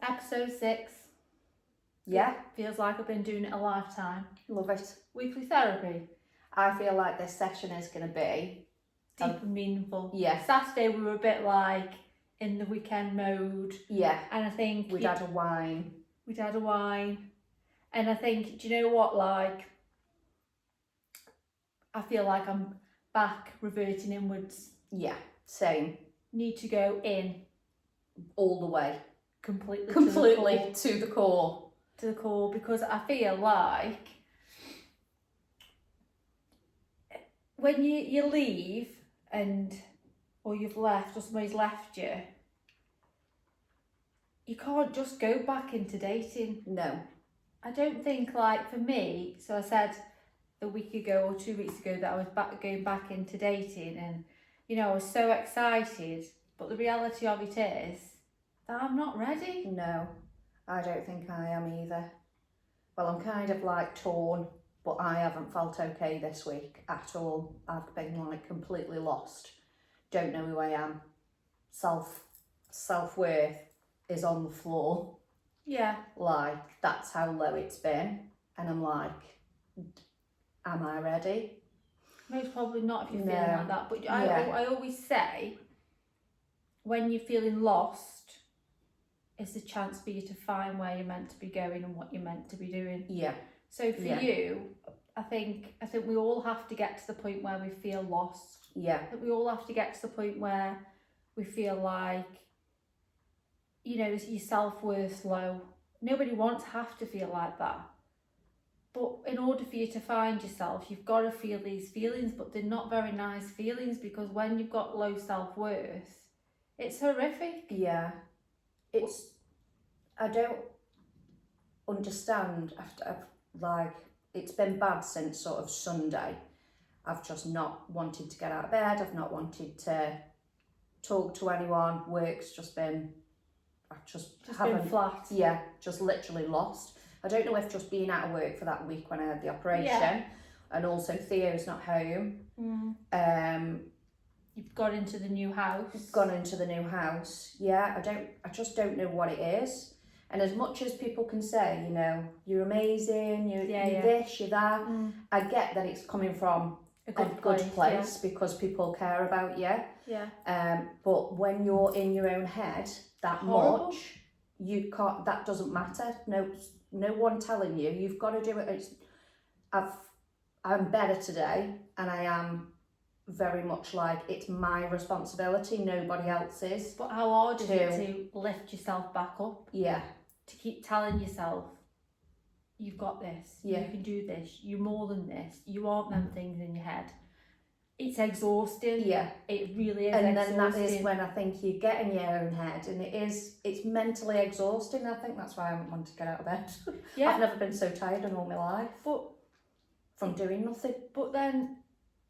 Episode 6. Yeah. Feels like I've been doing it a lifetime. Love it. Weekly therapy. I feel like this session is going to be Deep and meaningful. Yeah. Saturday we were a bit like in the weekend mode. Yeah. And I think we'd had a wine. And I think, do you know what, like, I feel like I'm back reverting inwards. Yeah, same. Need to go in. All the way. Completely to the core. To the core, because I feel like when you leave or you've left or somebody's left you, you can't just go back into dating. No. I don't think, like, for me, so I said a week ago or 2 weeks ago that I was going back into dating, and, you know, I was so excited, but the reality of it is that I'm not ready. No, I don't think I am either. Well, I'm kind of like torn, but I haven't felt okay this week at all. I've been like completely lost. Don't know who I am. Self-worth is on the floor. Yeah. Like, that's how low it's been. And I'm like, am I ready? Most probably not if you're No. feeling like that. But I always say, when you're feeling lost, it's a chance for you to find where you're meant to be going and what you're meant to be doing. Yeah. So for you, I think we all have to get to the point where we feel lost. Yeah. I think we all have to get to the point where we feel like, you know, your self-worth's low. Nobody wants to have to feel like that. But in order for you to find yourself, you've got to feel these feelings, but they're not very nice feelings, because when you've got low self-worth, it's horrific. Yeah. I don't understand it's been bad since sort of Sunday. I've just not wanted to get out of bed. I've not wanted to talk to anyone. Work's just been, been flat. Yeah, just literally lost. I don't know if just being out of work for that week when I had the operation, and also Theo's not home. You've got into the new house. Gone into the new house. Yeah, I just don't know what it is. And as much as people can say, you know, you're amazing, you're this, you're that, I get that it's coming from a good place because people care about you. Yeah. But when you're in your own head that Horrible. much, you can't. That doesn't matter. No one telling you. You've got to do it. I'm better today, and I am very much like it's my responsibility, nobody else's. But how hard is it to lift yourself back up? Yeah. To keep telling yourself, you've got this, you can do this, you're more than this, you aren't them things in your head. It's exhausting. Yeah. It really is and exhausting. then that is when I think you get in your own head, and it's mentally exhausting. I think that's why I haven't wanted to get out of bed. Yeah. I've never been so tired in all my life. But from doing nothing. But then,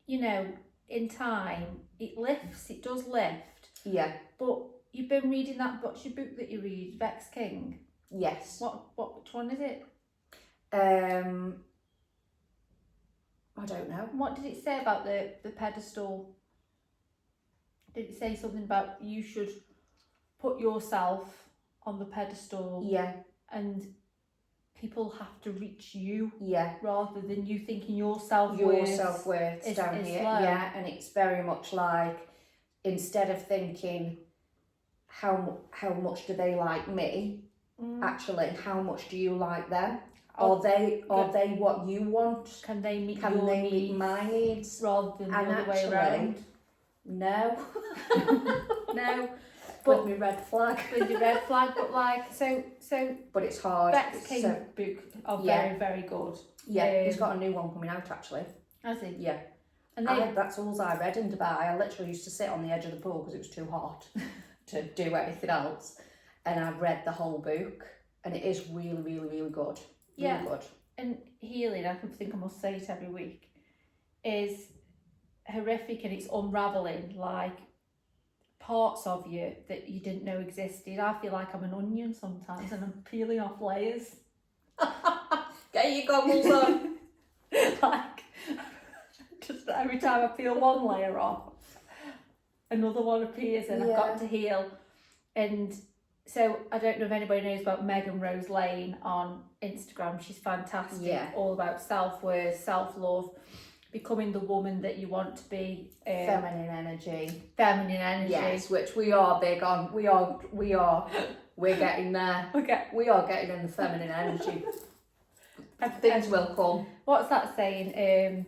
you know, in time, it does lift. Yeah. But you've been reading what's your book that you read, Vex King? Yes. Which one is it? I don't know. What did it say about the pedestal? Did it say something about you should put yourself on the pedestal? Yeah. And people have to reach you. Yeah. Rather than you thinking your self-worth is down here. Low. Yeah, and it's very much like, instead of thinking how much do they like me, actually how much do you like them? Are they what you want? Can they meet my needs? Rather than the other way around? No. No. With my red flag. With your red flag, but like so. But it's hard. Vex King's book are very, very good. Yeah, he's got a new one coming out actually. Has he? Yeah. And that's all I read in Dubai. I literally used to sit on the edge of the pool because it was too hot to do anything else, and I read the whole book, and it is really, really, really good. Really good. And healing, I think I must say it every week, is horrific, and it's unravelling like parts of you that you didn't know existed. I feel like I'm an onion sometimes, and I'm peeling off layers. Get your goggles on. Like, just every time I peel one layer off, another one appears, and I've got to heal. And so I don't know if anybody knows about Megan Rose Lane on Instagram. She's fantastic. Yeah. All about self-worth, self-love, becoming the woman that you want to be. Feminine energy. Yes, which we are big on. We're getting there. Okay. We are getting in the feminine energy. Things will come. What's that saying?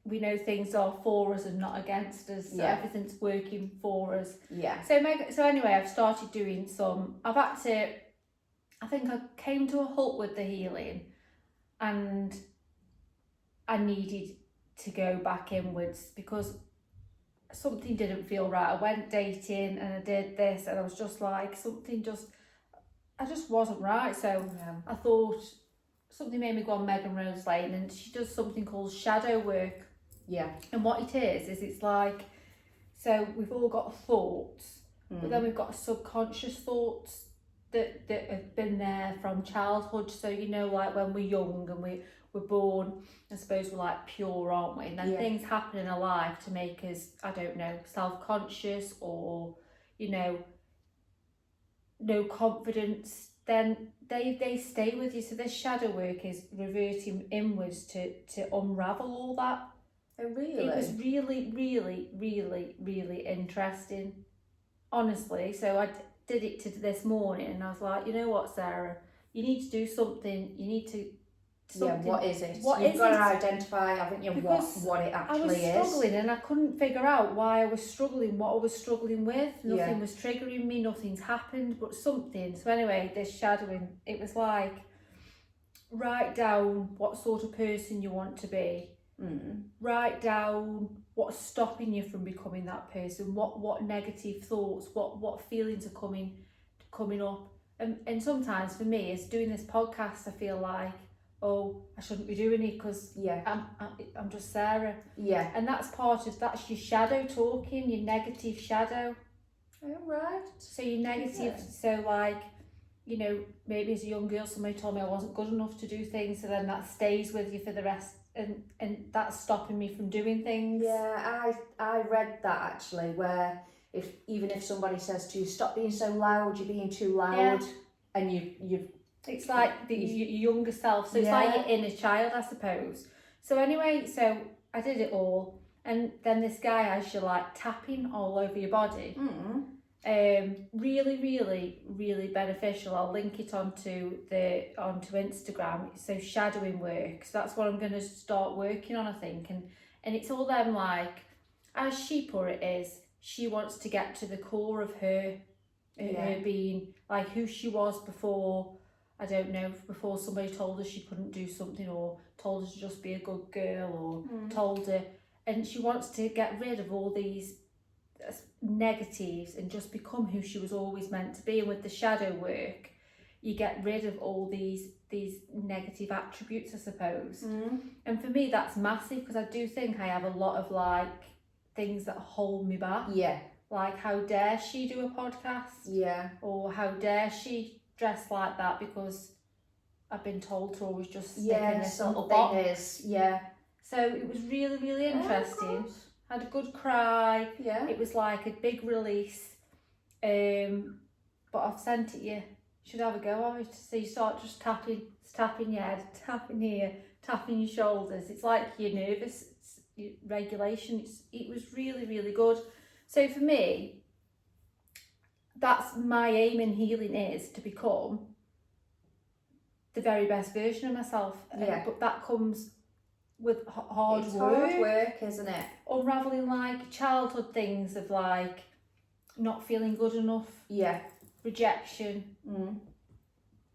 We know things are for us and not against us. So everything's working for us. Yeah. So anyway, I've started doing some. I think I came to a halt with the healing, and I needed to go back inwards because something didn't feel right. I went dating and I did this, and I was just like, I just wasn't right. So I thought something made me go on Megan Rose Lane, and she does something called shadow work. Yeah. And what it is it's like, so we've all got thoughts, but then we've got subconscious thoughts that have been there from childhood. So, you know, like when we're young and we're born, I suppose we're like pure, aren't we? And then things happen in our life to make us, I don't know, self-conscious or, you know, no confidence. Then they stay with you. So this shadow work is reverting inwards to unravel all that. Oh, really? It was really, really, really, really interesting, honestly. So I did it to this morning, and I was like, you know what, Sarah, you need to do something. You need to. What is it? You've got to identify, haven't you, what it actually is. I was struggling, and I couldn't figure out why I was struggling, what I was struggling with. Nothing was triggering me. Nothing's happened, but something. So anyway, this shadowing, it was like, write down what sort of person you want to be. Write down what's stopping you from becoming that person, what negative thoughts, what feelings are coming up, and sometimes for me, as doing this podcast, I feel like, oh, I shouldn't be doing it because I'm just Sarah. Yeah. And that's your shadow talking, your negative shadow. Oh, right. So your negative, so like, you know, maybe as a young girl somebody told me I wasn't good enough to do things, so then that stays with you for the rest, and that's stopping me from doing things. Yeah, I read that actually, where even if somebody says to you, stop being so loud, you're being too loud, and you've it's like your younger self, so it's like your inner child, I suppose. So anyway, so I did it all, and then this guy has you like tapping all over your body. Really, really, really beneficial. I'll link it onto Instagram. So shadowing work. So that's what I'm going to start working on, I think. And it's all them, like, as she put it, is she wants to get to the core of her being, like who she was before. I don't know, before somebody told her she couldn't do something, or told her to just be a good girl, or told her, and she wants to get rid of all these negatives and just become who she was always meant to be. And with the shadow work, you get rid of all these negative attributes, I suppose. And for me, that's massive, because I do think I have a lot of like things that hold me back. Like, how dare she do a podcast? Or how dare she dress like that, because I've been told to always just stick in this little box. So it was really, really interesting. Had a good cry. It was like a big release. But I've sent it you. Should have a go of it. So you start just tapping your head, tapping here, tapping your shoulders. It's like your nervous regulation. It was really, really good. So for me, that's my aim in healing, is to become the very best version of myself. But that comes with hard work, isn't it? Unraveling like childhood things of like not feeling good enough, rejection,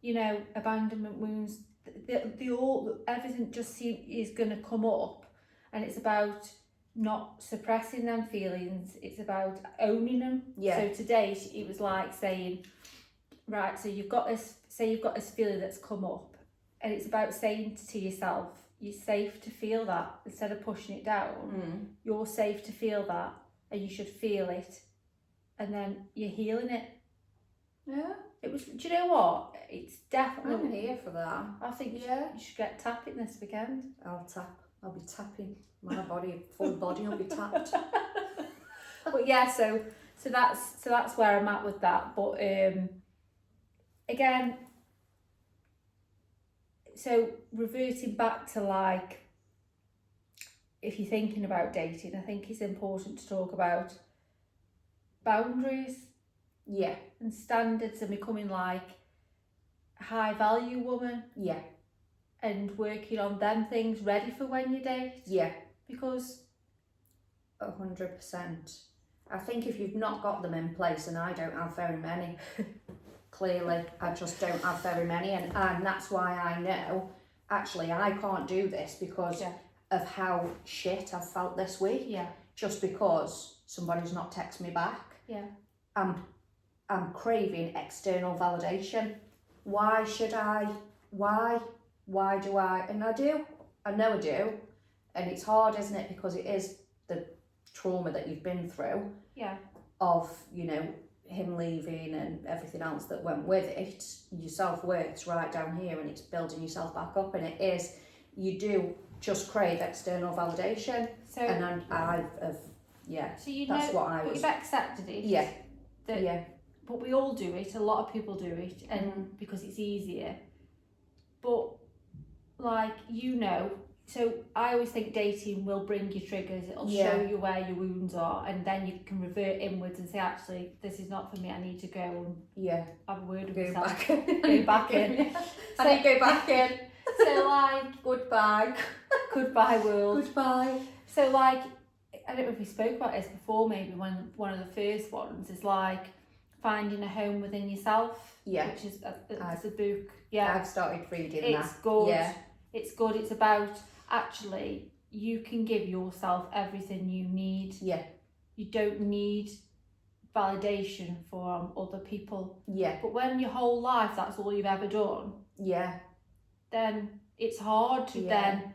you know, abandonment wounds. Everything just is going to come up, and it's about not suppressing them feelings. It's about owning them. So today it was like saying, right, so you've got this feeling that's come up, and it's about saying to yourself, you're safe to feel that. Instead of pushing it down, you're safe to feel that, and you should feel it, and then you're healing it. It was, do you know what? It's definitely... I'm here for that. I think you should get tapping this weekend. I'll be tapping. My body, full body will be tapped. But yeah, so So that's where I'm at with that. But again, so reverting back to like, if you're thinking about dating, I think it's important to talk about boundaries. Yeah. And standards, and becoming like a high value woman. Yeah. And working on them things ready for when you date. Yeah. Because 100%. I think if you've not got them in place, and I don't have very many, clearly, I just don't have very many, and that's why I know, actually, I can't do this because of how shit I've felt this week. Yeah. Just because somebody's not texted me back. Yeah. I'm craving external validation. Why should I? Why do I? And I do. I know I do. And it's hard, isn't it? Because it is the trauma that you've been through. Yeah. Of, you know, him leaving and everything else that went with it. Your self-worth's right down here, and it's building yourself back up. And it is, you do just crave external validation. So, and I've so you that's know, what I was. You've accepted it. Yeah. That, but we all do it. A lot of people do it, and because it's easier. But like, you know, so I always think dating will bring you triggers. It'll show you where your wounds are, and then you can revert inwards and say, actually, this is not for me. I need to go and have a word with myself. Go back in. I need to go back in. So like, goodbye world. Goodbye. So like, I don't know if we spoke about this before, maybe when one of the first ones is like finding a home within yourself. Yeah. Which is it's a book. Yeah. I've started reading that. It's good. Yeah. It's good. It's about, actually, you can give yourself everything you need. Yeah. You don't need validation from other people. Yeah. But when your whole life that's all you've ever done. Yeah. Then it's hard to then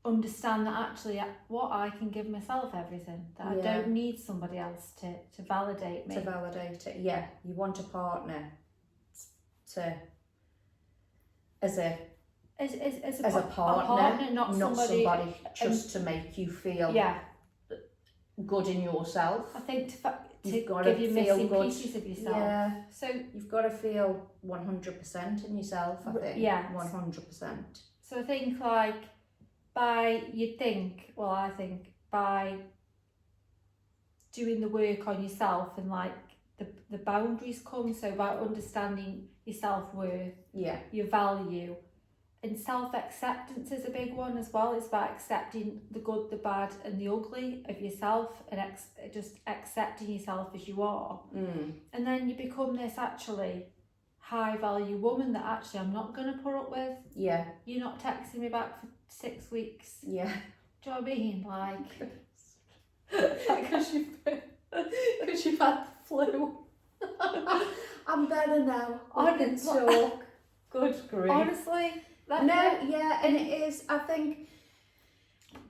understand that actually what I can give myself everything, that I don't need somebody else to validate me. To validate it, yeah. You want a partner as a partner, not somebody just to make you feel good in yourself. I think to give you missing pieces of yourself. Yeah. So you've got to feel 100% in yourself, I think. Yeah. 100%. So I think like I think by doing the work on yourself, and like the boundaries come, so by understanding your self-worth, your value, and self-acceptance is a big one as well. It's about accepting the good, the bad and the ugly of yourself, and just accepting yourself as you are. And then you become this actually high value woman that actually I'm not going to put up with. Yeah. You're not texting me back for 6 weeks. Yeah. Do you know what I mean? Like, because you've had the flu. I'm better now. I can talk. Good grief. Honestly. And it is, I think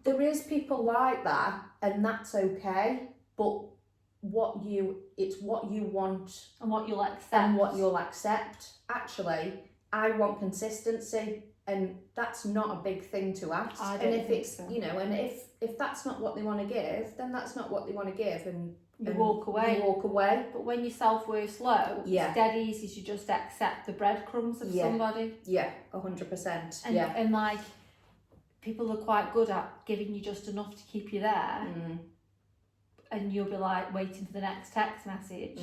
there is people like that, and that's okay, but it's what you want and what you'll accept. Actually, I want consistency, and that's not a big thing to ask. And if it's you know, and if that's not what they want to give, then that's not what they want to give, and you walk away. But when your self-worth's low, it's dead easy to just accept the breadcrumbs of somebody. Yeah, 100%. And like, people are quite good at giving you just enough to keep you there. And you'll be like waiting for the next text message.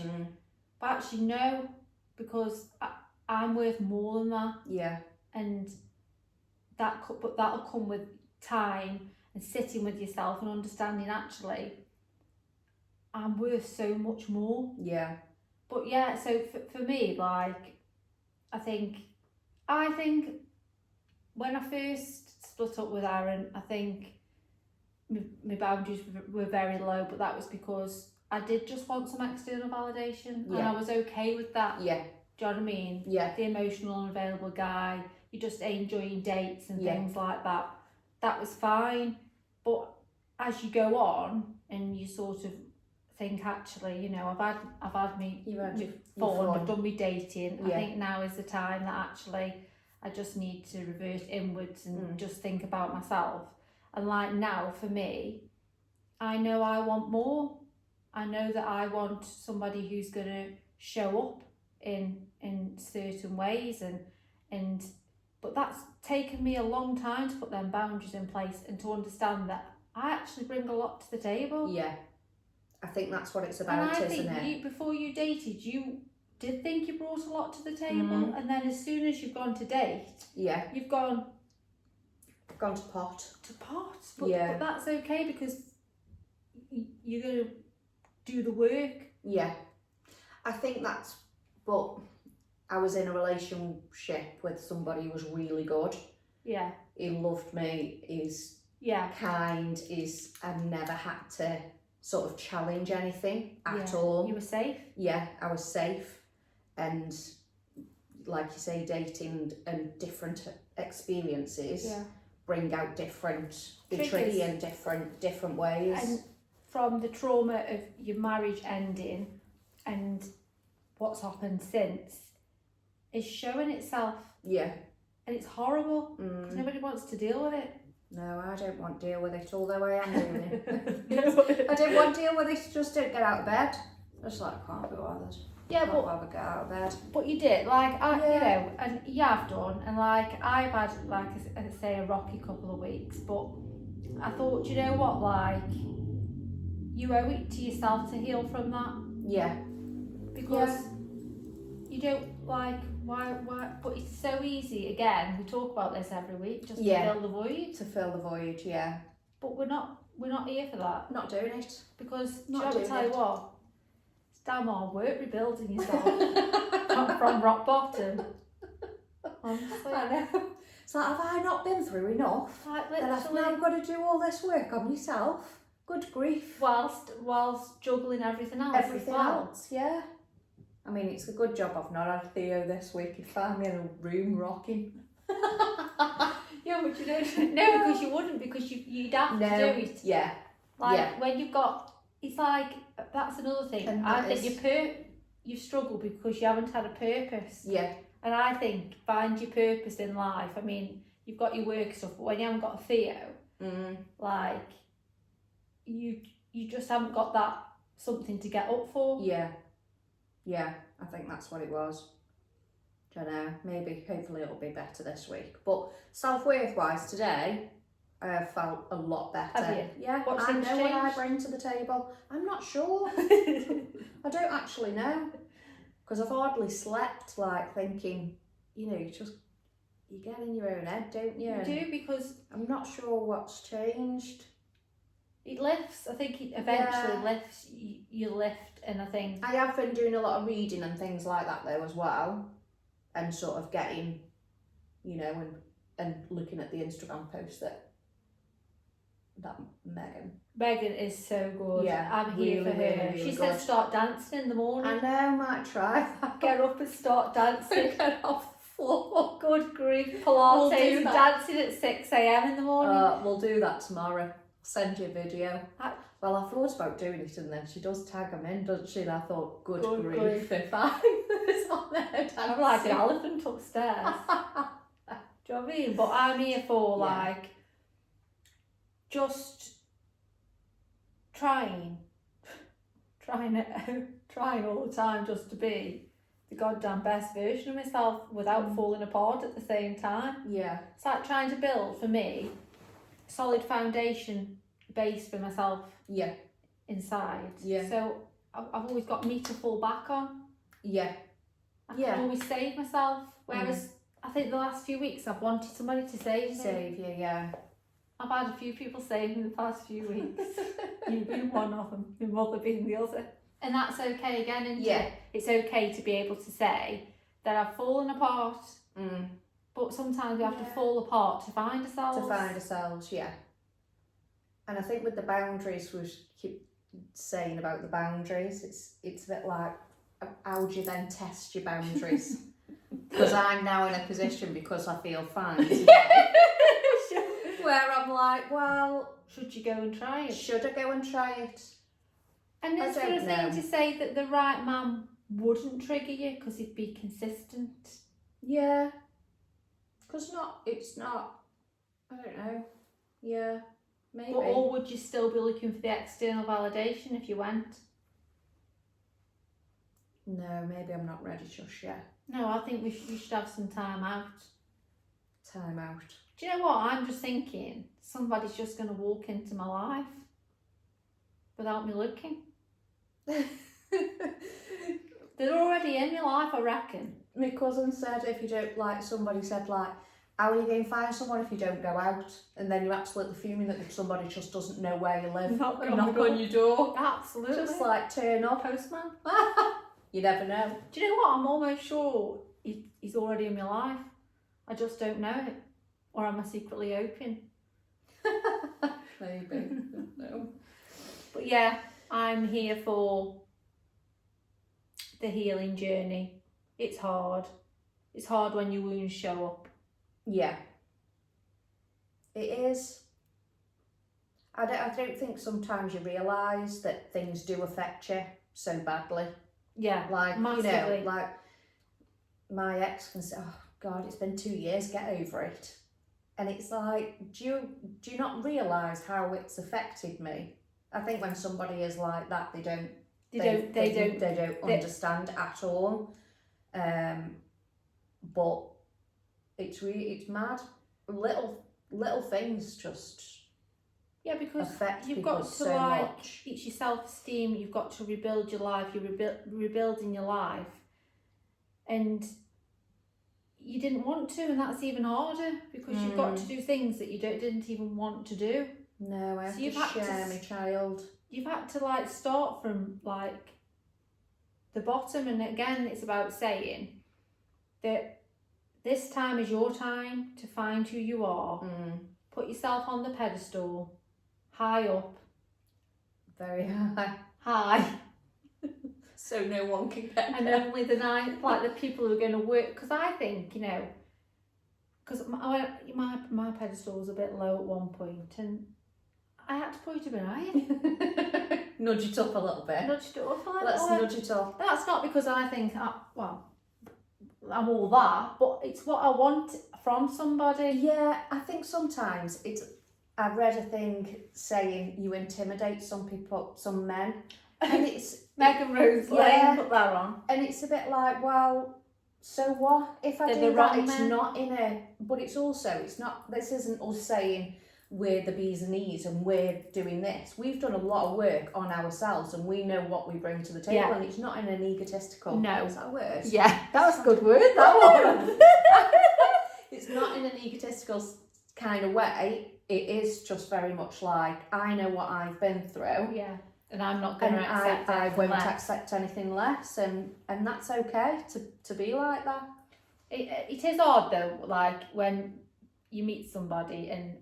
But actually no, because I'm worth more than that. Yeah. And that'll come with time and sitting with yourself and understanding actually I'm worth so much more. Yeah. But yeah, so for me, like, I think when I first split up with Aaron, I think my boundaries were very low, but that was because I did just want some external validation, and I was okay with that. Yeah. Do you know what I mean? Yeah. The emotional, unavailable guy, you're just enjoying dates and things like that. That was fine. But as you go on and you sort of think, actually, you know, I've had me fun, I've done me dating. I think now is the time that actually I just need to revert inwards and just think about myself. And like now, for me, I know I want more. I know that I want somebody who's going to show up in certain ways, and but that's taken me a long time to put them boundaries in place and to understand that I actually bring a lot to the table. Yeah, I think that's what it's And about, I isn't think it? before you dated, you did think you brought a lot to the table, and then as soon as you've gone to date, Yeah, you've gone to pot. to pot. But that's okay, because you're going to do the work. Yeah, I think that's, but I was in a relationship with somebody who was really good. Yeah. He loved me, he's kind, I never had to sort of challenge anything at all. You were safe? Yeah, I was safe. And like you say, dating and different experiences bring out different intrigue in different ways. And from the trauma of your marriage ending and what's happened since is showing itself. Yeah. And it's horrible, because nobody wants to deal with it. No, I don't want to deal with it, although I am doing it. I don't want to deal with it, just don't get out of bed. Just like, I can't be bothered. Yeah, Can't bother get out of bed. But you did, like, you know, and you have done, and like, I've had, like I say, a rocky couple of weeks, but I thought, you know what, like, you owe it to yourself to heal from that. Yeah. Because you don't, like, why, but it's so easy, again, we talk about this every week, just to fill the void. To fill the void, yeah. But we're not here for that. Not doing it. Because, do you know, tell you what, it's damn hard work rebuilding yourself from rock bottom. Honestly. I know. It's like, have I not been through enough? Like, That I've now got to do all this work on myself? Good grief. Whilst juggling everything else. Everything else, yeah. I mean, it's a good job I've not had Theo this week. He'd find me in a room rocking. Yeah, but you don't. No, because you wouldn't, because you'd have to do it. Yeah. Like, when you've got, it's like, that's another thing. And I think you struggle because you haven't had a purpose. Yeah. And I think find your purpose in life. I mean, you've got your work stuff, but when you haven't got a Theo, like, you just haven't got that something to get up for. Yeah, I think that's what it was. Don't know, maybe, hopefully it'll be better this week. But self-worth wise today, I have felt a lot better. Have you? Yeah, What's I know changed? what I bring to the table. I'm not sure. I don't actually know. Because I've hardly slept, like, thinking, you know, you get in your own head, don't you? You do, because I'm not sure what's changed. it lifts. I think it eventually lifts. You lift, and I think I have been doing a lot of reading and things like that though as well, and sort of getting, you know, and looking at the Instagram post that Megan is so good. Yeah, I'm here really, for her. really, really She said good. start dancing in the morning. I know, might try that. Get up and start dancing. Get off the floor. Good grief, We'll Pilates, do and that. dancing at 6 a.m. in the morning. We'll do that tomorrow. Send you a video. Well, I thought about doing it, and then she does tag them in, doesn't she? And I thought, good grief, if I was on there dancing. I'm like an elephant upstairs. Do you know what I mean? But I'm here for like just trying all the time just to be the goddamn best version of myself without falling apart at the same time. Yeah. It's like trying to build, for me, a solid foundation base for myself. Yeah. Inside. Yeah. So I've always got me to fall back on. Yeah. I can always save myself. Whereas I think the last few weeks I've wanted somebody to save me. Save you, yeah. I've had a few people save me the past few weeks. You've been one of them, your mother being the other. And that's okay again, isn't it? It's okay to be able to say that I've fallen apart, but sometimes we have to fall apart to find ourselves. To find ourselves, yeah. And I think with the boundaries, we keep saying about the boundaries, it's a bit like, how do you then test your boundaries? Because I'm now in a position, because I feel fine today, where I'm like, well, should you go and try it? Should I go and try it? And it's sort of thing to say that the right man wouldn't trigger you because he'd be consistent. Yeah. Because it's not, I don't know. Yeah, maybe. But or would you still be looking for the external validation if you went? No, maybe I'm not ready just yet. No, I think you should have some time out. Time out. Do you know what? I'm just thinking somebody's just going to walk into my life without me looking. They're already in my life, I reckon. My cousin said if you don't, like, somebody said, like, how are you going to find someone if you don't go out? And then you're absolutely fuming that somebody just doesn't know where you live. Knock Knock on your door. Absolutely. Just like turn up. Postman. You never know. Do you know what? I'm almost sure he's already in my life. I just don't know it. Or am I secretly hoping? Maybe. No. But yeah, I'm here for the healing journey. It's hard. It's hard when your wounds show up. Yeah. It is. I don't think sometimes you realise that things do affect you so badly. Yeah, like massively. You know, like my ex can say, oh God, it's been 2 years, get over it. And it's like, do you not realise how it's affected me? I think when somebody is like that, they don't understand at all. But it's mad. Little things just because affect you've people got to so much. It's your self-esteem. You've got to rebuild your life. You're rebuilding your life, and you didn't want to, and that's even harder because you've got to do things that you didn't even want to do. No, I have to share my child. You've had to like start from like the bottom, and again, it's about saying that this time is your time to find who you are. Put yourself on the pedestal, high up, very high. So no one can get and there. only the people who are going to work, because I think, because my pedestal was a bit low at one point, and I had to put it a bit higher. Nudge it up a little bit. Nudge it up a little Let's bit. nudge it up. That's not because I think, I'm all that, but it's what I want from somebody. Yeah, I think sometimes I've read a thing saying you intimidate some people, some men, and it's Megan Rose Lane put that on. And it's a bit like, well, so what? If I do that, it's not in a... But it's not... This isn't us saying we're the bees and knees and we're doing this. We've done a lot of work on ourselves and we know what we bring to the table, and it's not in an egotistical... No. Is that a word? Yeah, that was a good word, that one. It's not in an egotistical kind of way. It is just very much like, I know what I've been through. Yeah. And I'm not going to accept I won't accept anything less, and that's okay to be like that. It is odd though, like when you meet somebody and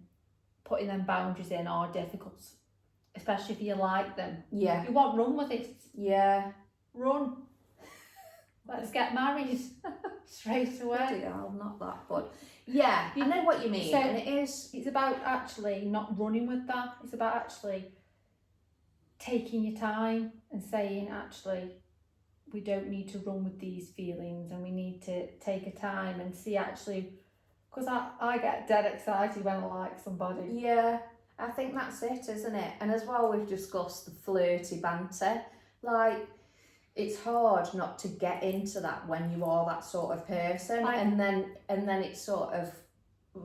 putting them boundaries in are difficult, especially if you like them. Yeah. You want run with it. Yeah. Run. Let's get married straight away. I'm not that, but yeah, I know what you mean. So and it's about actually not running with that. It's about actually taking your time and saying, actually, we don't need to run with these feelings, and we need to take a time and see actually, because I get dead excited when I like somebody. Yeah, I think that's it, isn't it? And as well, we've discussed the flirty banter. Like, it's hard not to get into that when you are that sort of person, and then it's sort of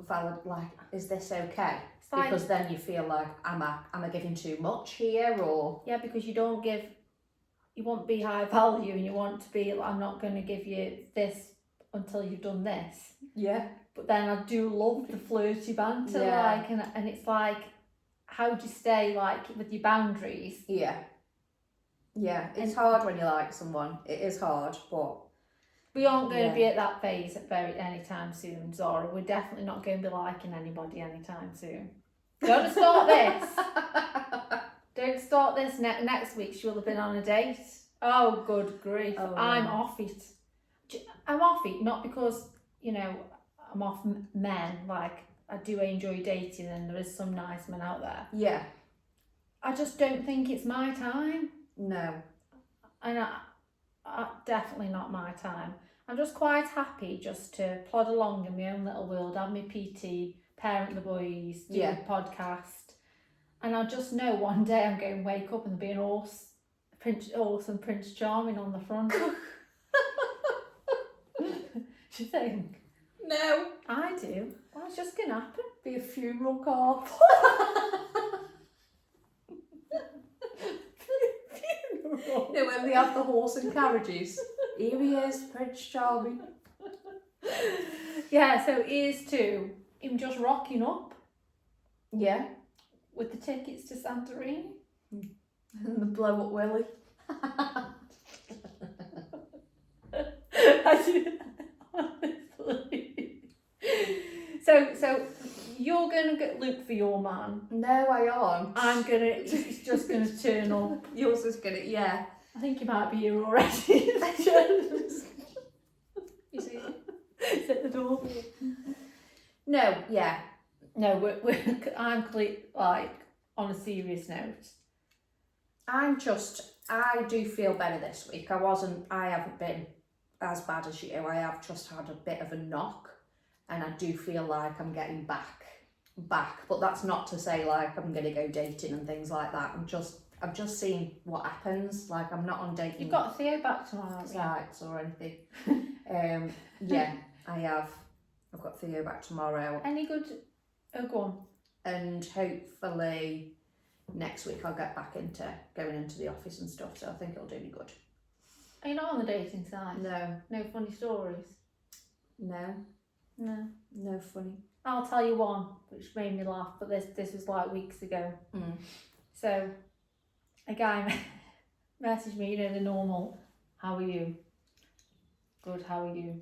valid. Like, is this okay? Because then you feel like, am I giving too much here, or... Yeah, because you won't be high value, and you want to be, I'm not going to give you this until you've done this. Yeah. But then I do love the flirty banter, and it's like, how do you stay, like, with your boundaries? Yeah. Yeah, it's hard when you like someone. It is hard, but... We aren't going to be at that phase anytime soon, Zara. We're definitely not going to be liking anybody anytime soon. Don't start this. Don't start this. Next week she'll have been on a date. Oh, good grief. Oh, I'm off it. I'm off it, not because, I'm off men. Like, I do enjoy dating and there is some nice men out there. Yeah. I just don't think it's my time. No. And I definitely not my time. I'm just quite happy just to plod along in my own little world, have my PT, parent the boys, do a podcast. And I just know one day I'm going to wake up and there'll be an horse Prince Charming on the front. Do you think? No. I do. Well, it's just gonna happen. Be a funeral car. Funeral. You know, when they have the horse and carriages. Here he is, Prince Charming. Yeah, so here's to him just rocking up Yeah. with the tickets to Santorini. And the blow up willy. So you're gonna look for your man. No, I aren't. He's just gonna turn up. Yours is gonna, yeah. I think he might be here already. You see him? He's at the door. No, yeah. No, I'm like on a serious note. I do feel better this week. I haven't been as bad as you. I have just had a bit of a knock, and I do feel like I'm getting back. But that's not to say like I'm gonna go dating and things like that. I'm just seeing what happens. Like I'm not on dating. You've got Theo back tomorrow, haven't you? Sites or anything. Yeah, I have. I've got Theo back tomorrow. Any good? Oh, go on. And hopefully next week I'll get back into going into the office and stuff, so I think it'll do me good. Are you not on the dating side? No. No funny stories? No. No. No funny. I'll tell you one, which made me laugh, but this was like weeks ago. So, a guy messaged me, you know, the normal, how are you? Good, how are you?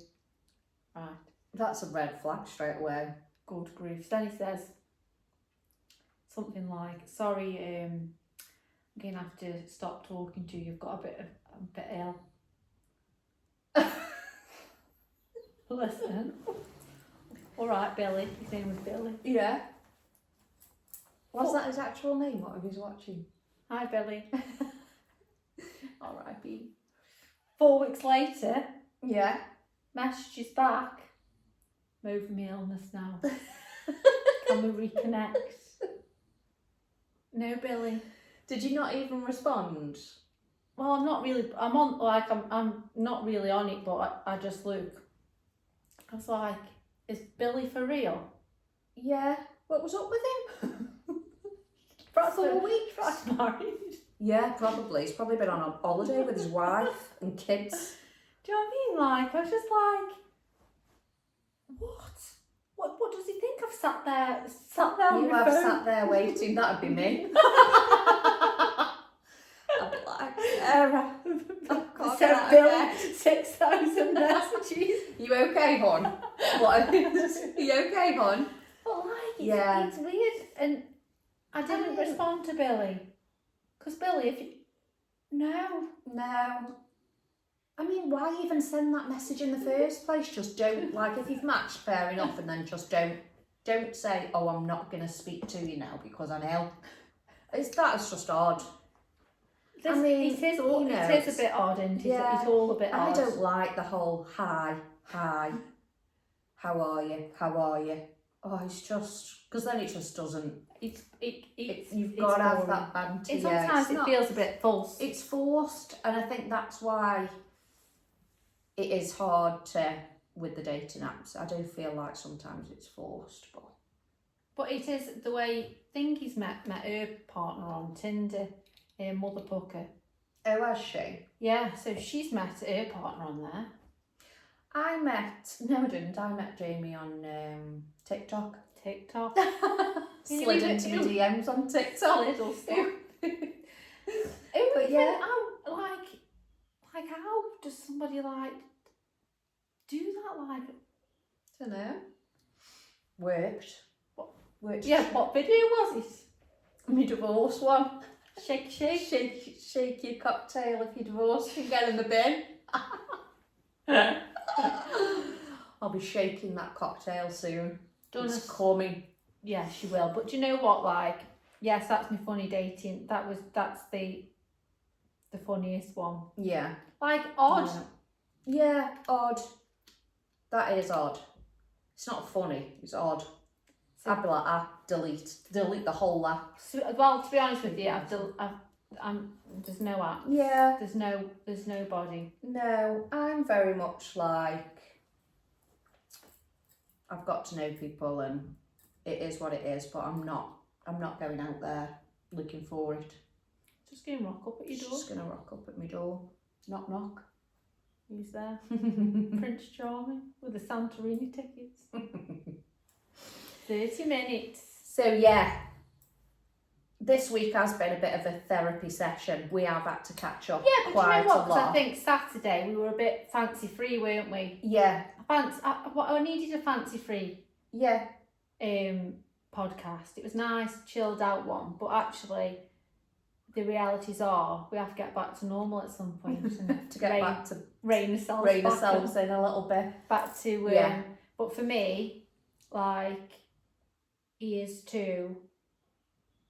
Right. That's a red flag straight away. Good grief. Then he says something like, sorry, I'm going to have to stop talking to you. You've got a bit ill. Listen. All right, Billy. His name was Billy. Yeah. Was that his actual name? What if he's watching? Hi, Billy. R.I.P. 4 weeks later, Yeah. messages back. I'm over my illness now. Can we reconnect? No, Billy. Did you not even respond? Well, I'm not really. I'm not really on it, but I just look. I was like, is Billy for real? Yeah. What was up with him? Perhaps 4 weeks. Perhaps married. Yeah, probably. He's probably been on a holiday with his wife and kids. Do you know what I mean? Like, I was just like, what does he think? I've sat there on You my have phone. sat there waiting. That'd be me. I'd be like, Sent Billy 6,000 messages. You okay, hon? What? You okay, hon? But like, Yeah. it's weird, and I didn't respond to Billy, because Billy, no. I mean, why even send that message in the first place? Just don't, like, if you've matched, fair enough, and then just don't say, oh, I'm not going to speak to you now because I'm ill. That's just odd. I mean, it is a bit odd, and yeah, it's all a bit odd. I don't like the whole hi, how are you? Oh, it's just, because then it just doesn't. You've got to have that banter. Sometimes it feels a bit false. It's forced, and I think that's why it is hard with the dating apps. I do feel like sometimes it's forced, but it is the way Thingy's met her partner on Tinder, Mother Pucker. Oh, has she? Yeah, so she's met her partner on there. I met Jamie on TikTok. Slid into my DMs on TikTok. Little stuff. But yeah. Like how does somebody like do that? Like, I don't know. Worked. Yeah, what video was it? My divorce one. Shake. Shake your cocktail if you're divorced and get in the bin. I'll be shaking that cocktail soon. It's coming. Yeah, she will. But do you know what? Like, yes, that's my funny dating. That's the funniest one. Yeah. Like odd. Yeah, odd. That is odd. It's not funny. It's odd. So, I'd be like, delete the whole app. So, well, to be honest with you, There's no app. Yeah. There's nobody. No, I'm very much like, I've got to know people and it is what it is, but I'm not going out there looking for it. Just gonna rock up at your door. Just gonna rock up at my door. Knock knock. Who's there? Prince Charming with the Santorini tickets. 30 minutes. So yeah, this week has been a bit of a therapy session. We have had to catch up Yeah, but quite you know what? a Because lot. I think Saturday we were a bit fancy free, weren't we? Yeah. I needed a fancy free Yeah. podcast. It was nice, chilled out one, but actually the realities are we have to get back to normal at some point and to get back to rein ourselves in a little bit. Back to yeah. But for me, like, here's to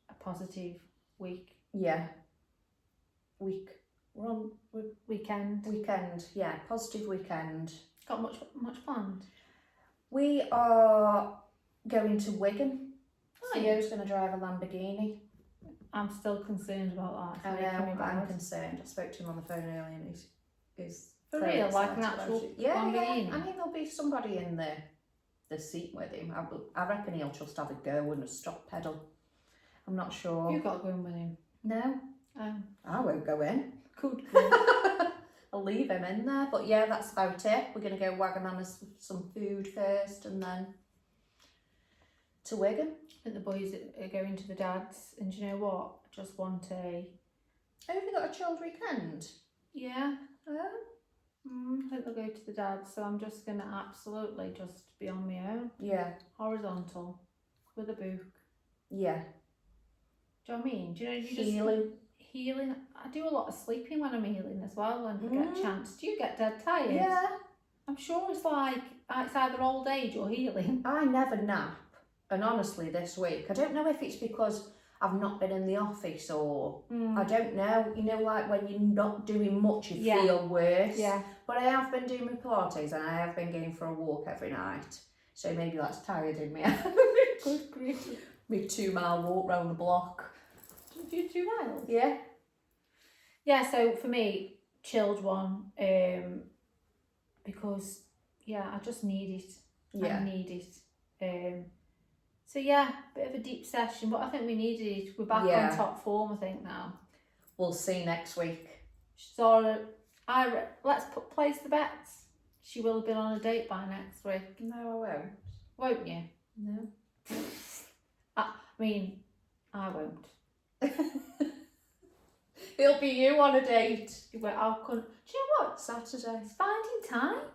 a positive week. Yeah. We're on weekend. Yeah, positive weekend. Got much planned? We are going to Wigan. Oh, Theo's going to drive a Lamborghini. I'm still concerned about that. I know, I'm concerned. I spoke to him on the phone earlier and he's for real, like an actual yeah. Lamborghini? I mean, there'll be somebody in the seat with him. I reckon he'll just have a go and a stop pedal. I'm not sure. You've got to go in with him. No. I won't go in. Good. I'll leave him in there. But yeah, that's about it. We're going to go Wagamama's some food first and then to Wigan. I think the boys are going to the dad's, and do you know what? I just want a... Have you got a chilled weekend? Yeah. I think they'll go to the dad's, so I'm just going to absolutely just be on my own. Yeah. Horizontal, with a book. Yeah. Do you know what I mean? Do you know, healing. I do a lot of sleeping when I'm healing as well, when I get a chance. Do you get dead tired? Yeah. I'm sure it's like, it's either old age or healing. I never nap. And honestly, this week, I don't know if it's because I've not been in the office or I don't know. You know, like when you're not doing much, you feel worse. Yeah. But I have been doing my Pilates and I have been going for a walk every night. So maybe that's tired me out. Good grief. My 2-mile walk round the block. Do you do 2 miles? Yeah. Yeah, so for me, chilled one. Because, yeah, I just need it. Yeah. I need it. So yeah, bit of a deep session, but I think we needed it. We're back on top form, I think, now. We'll see next week. Zara, let's place the bets. She will have been on a date by next week. No, I won't. Won't you? No. I mean, I won't. It'll be you on a date. Well, do you know what? Saturday. It's finding time.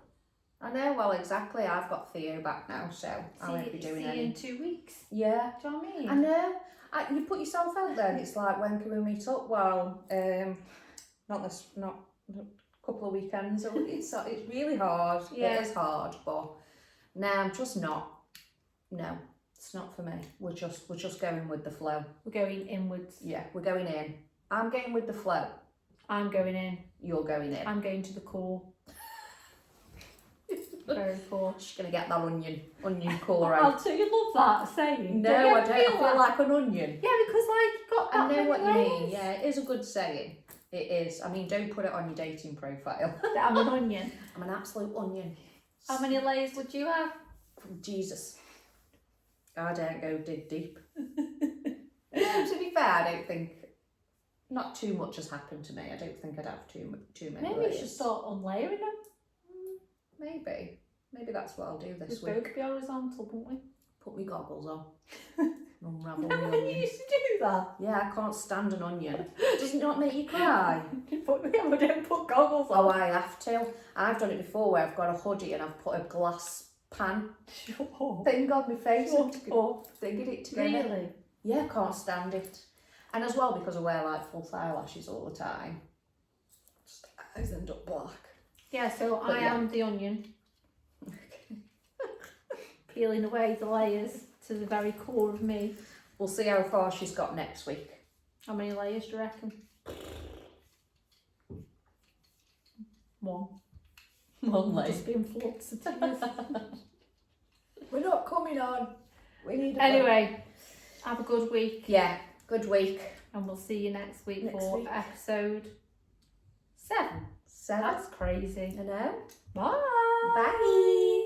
I know, well, exactly. I've got Theo back now, so I won't be doing any. See you in 2 weeks. Yeah. Do you know what I mean? I know. You put yourself out there and it's like, when can we meet up? Well, not a couple of weekends. It's really hard. Yeah. It is hard, but no, I'm just not. No, it's not for me. We're just going with the flow. We're going inwards. Yeah, we're going in. I'm going with the flow. I'm going in. You're going in. I'm going to the core. Very cool. She's gonna get that onion core out. Oh, do you love that saying? No, I don't. I feel like an onion. Yeah, because like you've got that I know what you layers. mean. Yeah, it is a good saying. It is. I mean, don't put it on your dating profile. I'm an onion. I'm an absolute onion. How many layers would you have? Jesus. I don't go dig deep. To be fair, I don't think. Not too much has happened to me. I don't think I'd have too many. Maybe layers. you should start unlayering them. Maybe that's what I'll do this We'd week. both be horizontal, wouldn't we? Put my goggles on. Unravel Remember my when you onion. used to do that? Yeah, I can't stand an onion. Does it not make you cry? We don't put goggles on. Oh, I have to. I've done it before where I've got a hoodie and I've put a glass pan thing on my face and thinking it together. Really? Yeah, can't stand it. And as well, because I wear like false eyelashes all the time, just eyes end up black. Yeah, so But I yeah. am the onion. Peeling away the layers to the very core of me. We'll see how far she's got next week. How many layers do you reckon? 1. One layer. Just being floods of tears. We're not coming on. We need a Anyway, have a good week. Yeah, good week. And we'll see you next week Next for week. episode 7. 7. That's crazy. I know. Bye. Bye.